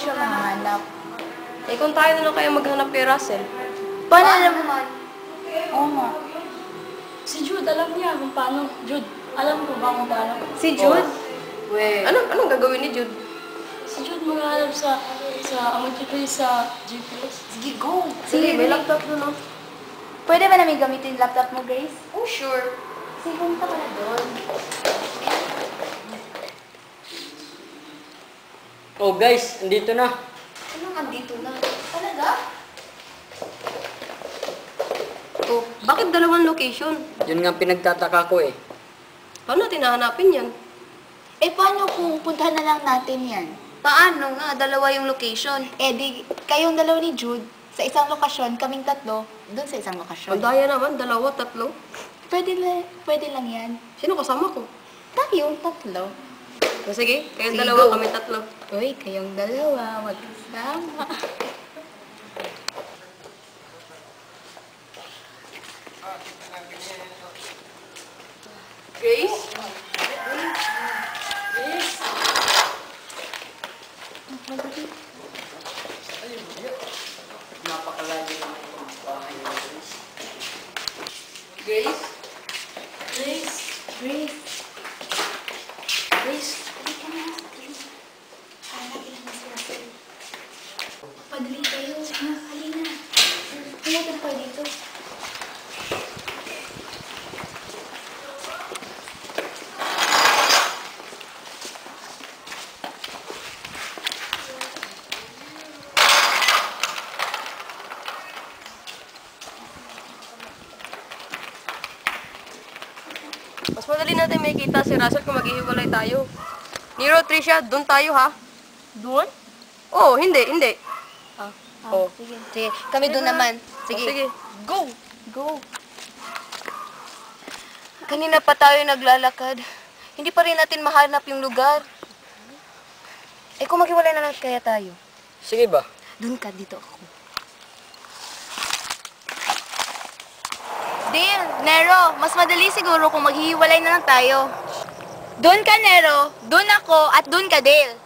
siya mahanap. Eh kung tayo na lang kaya maghanap kay Russell. Paano naman? Oo nga. Si Jude, alam niya kung paano. Jude, alam ko ba kung paano? Si Jude? Anong gagawin ni Jude? Si Jude maghahanap sa mag-GPS sa GPS. Sige, go! Sige, may laptop doon, no? Pwede ba namin gamitin yung laptop mo, Grace? Oh, sure. Sige, pumunta ka na doon. Oh guys, andito na. Anong andito na? Talaga? Oh, bakit dalawang location? Yun nga pinagtataka ko eh. Paano natin hahanapin yan? Eh, paano kung puntahan na lang natin yan? Paano nga? Dalawa yung location. Eh, di, kayong dalawa ni Jude, sa isang lokasyon, kaming tatlo, doon sa isang lokasyon. Mandaya naman, 2, 3. Pwede lang yan. Sino kasama ko? Tayong tatlo. O sige, kayong Sige, 2, go. kami 3. Uy, kayong dalawa, magkasama. Grace? Napakalayo naman itong bahay ng Grace. Grace? Grace, Grace, Grace? hindi ka na. Hanapin naman si Russell. Padali kayo. Halina. Pumunta na kayo dito. Mas madali natin makikita si Russell kung maghihiwalay tayo. Nero, Tricia, doon tayo ha? Doon? Oo, hindi. Oh. Sige. Sige, kami doon naman. Sige. Sige. Go! Go! Kanina pa tayo naglalakad. Hindi pa rin natin mahanap yung lugar. Eh kung maghiwalay na lang kaya tayo. Sige ba? Doon ka, dito ako. Dale, Nero, mas madali siguro kung maghihiwalay na lang tayo. Doon ka, Nero. Doon ako at doon ka, Dale.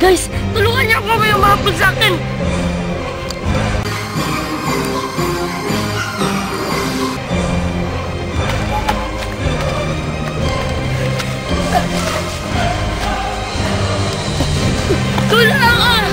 Guys, tulungan niyo ako may umapod sa akin. Tulungan!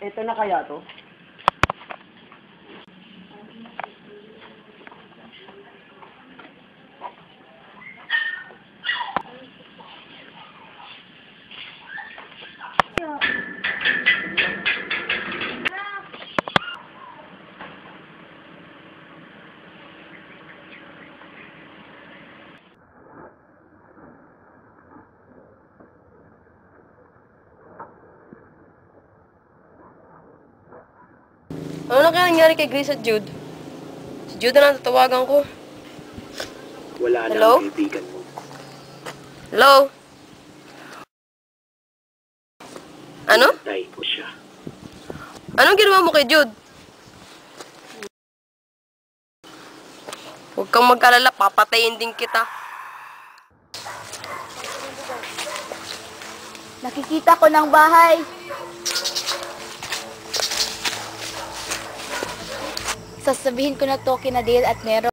Ito na kaya to? Ano na kaya nangyari kay Grace at Jude? Si Jude na lang tatawagan ko. Wala na Hello? ang kaibigan mo. Hello? Ano? Tay ko siya. Anong ginawa mo kay Jude? Huwag kang mag-alala, papatayin din kita. Nakikita ko ng bahay. Sasabihin ko na to kina Dale at Nero.